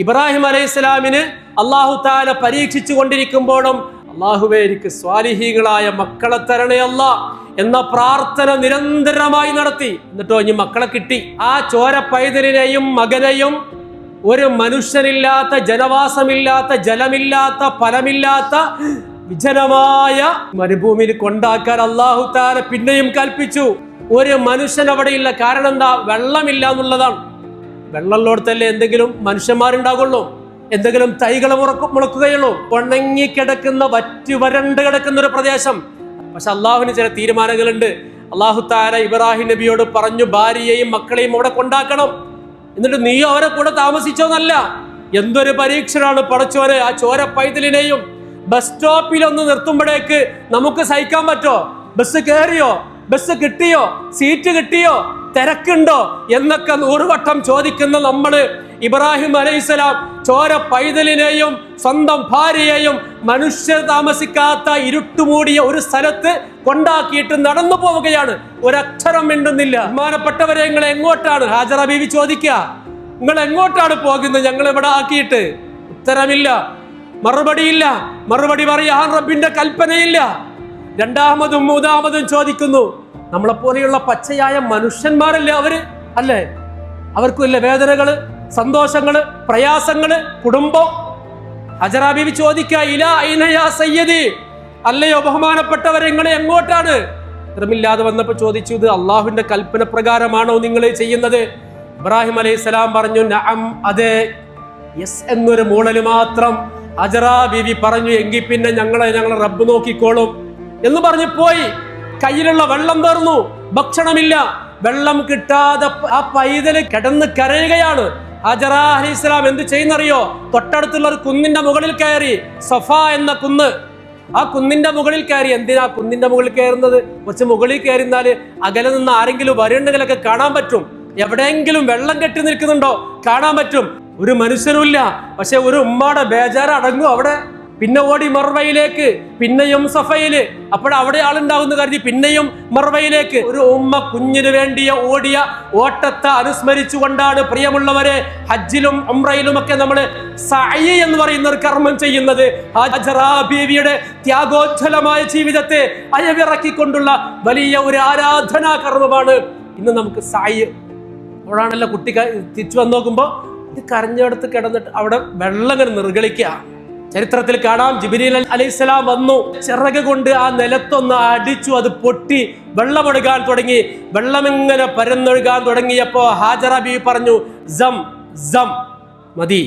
ഇബ്രാഹിം അലൈഹിസ്സലാമിന് അല്ലാഹു തആല പരീക്ഷിച്ചു കൊണ്ടിരിക്കുമ്പോഴും അല്ലാഹുവേ എനിക്ക് സ്വാലിഹീകളായ മക്കളെ തരണേ അല്ലാഹ് എന്ന പ്രാർത്ഥന നിരന്തരമായി നടത്തി. എന്നിട്ടോ ഇനി മക്കളെ കിട്ടി. ആ ചോര പൈതലിനെയും മകനെയും ഒരു മനുഷ്യനില്ലാത്ത, ജനവാസമില്ലാത്ത, ജലമില്ലാത്ത, ഫലമില്ലാത്ത വിജനമായ മരുഭൂമിയിൽ കൊണ്ടാക്കാൻ അല്ലാഹു തആല പിന്നെയും കൽപ്പിച്ചു. ഒരു മനുഷ്യൻ അവിടെയില്ല. കാരണം എന്താ? വെള്ളമില്ല എന്നുള്ളതാണ്. വെള്ളമുള്ളിടത്തല്ലേ എന്തെങ്കിലും മനുഷ്യന്മാരുണ്ടാകുള്ളൂ, എന്തെങ്കിലും തൈകൾ മുളക്കുകയുള്ളൂ. ഉണങ്ങിക്കിടക്കുന്ന, വരണ്ട് കിടക്കുന്ന ഒരു പ്രദേശം. പക്ഷെ അള്ളാഹുവിന് ചില തീരുമാനങ്ങളുണ്ട്. അല്ലാഹു തആല ഇബ്രാഹിം നബിയോട് പറഞ്ഞു, ഭാര്യയെയും മക്കളെയും അവിടെ കൊണ്ടാക്കണം. എന്നിട്ട് നീയോ അവരെ കൂടെ താമസിച്ചോന്നല്ല. എന്തൊരു പരീക്ഷണമാണ് പടച്ചോനെ! ആ ചോര പൈതലിനെയും ബസ് സ്റ്റോപ്പിൽ ഒന്ന് നിർത്തുമ്പോഴേക്ക് നമുക്ക് സഹിക്കാൻ പറ്റോ? ബസ് കയറിയോ? ബസ് കിട്ടിയോ? സീറ്റ് കിട്ടിയോ? തിരക്കുണ്ടോ എന്നൊക്കെ 100 വട്ടം ചോദിക്കുന്ന നമ്മള് ഇബ്രാഹിം അലൈഹിസ്സലാം ചോര പൈതലിനെയും സ്വന്തം ഭാര്യയെയും മനുഷ്യർ താമസിക്കാത്ത ഇരുട്ടുമൂടിയ ഒരു സ്ഥലത്ത് കൊണ്ടാക്കിയിട്ട് നടന്നു പോവുകയാണ്. ഒരക്ഷരം മിണ്ടുന്നില്ല. ബഹുമാനപ്പെട്ടവരെ, നിങ്ങൾ എങ്ങോട്ടാണ്? ഹാജറ ബീവി ചോദിക്കുക, നിങ്ങൾ എങ്ങോട്ടാണ് പോകുന്നത്? ഞങ്ങൾ ഇവിടെ ആക്കിയിട്ട്. ഉത്തരമില്ല, മറുപടിയില്ല. മറുപടി പറയാൻ റബ്ബിന്റെ കൽപ്പനയില്ല. രണ്ടാമതും മൂന്നാമതും ചോദിക്കുന്നു. നമ്മളെപ്പോലെയുള്ള പച്ചയായ മനുഷ്യന്മാരല്ലേ അവര്? അല്ലേ? അവർക്കുമില്ല വേദനകള്, സന്തോഷങ്ങള്, പ്രയാസങ്ങള്, കുടുംബം. ഹജറ ബീവി ചോദിക്കുക, ഇലാ ഐന യാ സയ്യിദി, അല്ലയോ ബഹുമാനപ്പെട്ടവരെ, നിങ്ങൾ എങ്ങോട്ടാണ്? ഉത്തരമില്ലാതെ വന്നപ്പോൾ ചോദിച്ചു, ഇത് അള്ളാഹുവിന്റെ കൽപ്പന പ്രകാരമാണോ നിങ്ങൾ ചെയ്യുന്നത്? ഇബ്രാഹിം അലൈഹിസ്സലാം പറഞ്ഞു, നഅം, അതെ. യെസ് എന്നൊരു മൂളല് മാത്രം. ഹജറ ബീവി പറഞ്ഞു, എങ്കിൽ പിന്നെ ഞങ്ങളെ റബ്ബ് നോക്കിക്കോളും എന്ന് പറഞ്ഞു പോയി. കയ്യിലുള്ള വെള്ളം തീർന്നു, ഭക്ഷണമില്ല. വെള്ളം കിട്ടാതെ ആ പൈതല് കിടന്ന് കരയുകയാണ്. ഹജറ അലൈഹിസ്സലാം എന്ത് ചെയ്യുന്നറിയോ? തൊട്ടടുത്തുള്ള ഒരു കുന്നിന്റെ മുകളിൽ കയറി. സഫ എന്ന കുന്ന്. ആ കുന്നിന്റെ മുകളിൽ കയറി. എന്തിനാ കുന്നിന്റെ മുകളിൽ കയറുന്നത്? കുറച്ച് മുകളിൽ കയറിന്നാല് അകലെ നിന്ന് ആരെങ്കിലും വരുന്നുണ്ടെങ്കിലൊക്കെ കാണാൻ പറ്റും. എവിടെയെങ്കിലും വെള്ളം കെട്ടി നിൽക്കുന്നുണ്ടോ കാണാൻ പറ്റും. ഒരു മനുഷ്യനുമില്ല. പക്ഷെ ഒരു ഉമ്മയുടെ ബേജാറ് അടങ്ങും അവിടെ. പിന്നെ ഓടി മർവയിലേക്ക്, പിന്നെയും സഫയില്. അപ്പോഴവിടെ ആളുണ്ടാവുന്ന കരുതി പിന്നെയും മർവയിലേക്ക്. ഒരു ഉമ്മ കുഞ്ഞിന് വേണ്ടിയ ഓടിയ ഓട്ടത്തെ അനുസ്മരിച്ചുകൊണ്ടാണ് പ്രിയമുള്ളവരെ ഹജ്ജിലും ഉംറയിലും ഒക്കെ നമ്മൾ സഅയ് എന്ന് പറയുന്ന ഒരു കർമ്മം ചെയ്യുന്നത്. ഹജറ ബീവിയുടെ ത്യാഗോജ്വലമായ ജീവിതത്തെ അയവിറക്കിക്കൊണ്ടുള്ള വലിയ ഒരു ആരാധനാ കർമ്മമാണ് ഇന്ന് നമുക്ക് സഅയ്. അപ്പോഴാണല്ലോ കുട്ടി തിരിച്ചു വന്ന് നോക്കുമ്പോ ഇത് കരഞ്ഞെടുത്ത് കിടന്നിട്ട് അവിടെ വെള്ളം ഇങ്ങനെ നിർഗളിക്കുക. ചരിത്രത്തിൽ കാണാം, ജിബ്രീൽ അലൈഹിസ്സലാം വന്നു, ചിറക് കൊണ്ട് ആ നിലത്തൊന്ന് അടിച്ചു, അത് പൊട്ടി വെള്ളമൊഴുകാൻ തുടങ്ങി. വെള്ളമിങ്ങനെ പരന്നൊഴുകാൻ തുടങ്ങിയപ്പോ ഹാജറ ബീവി പറഞ്ഞു,സം സം മതി.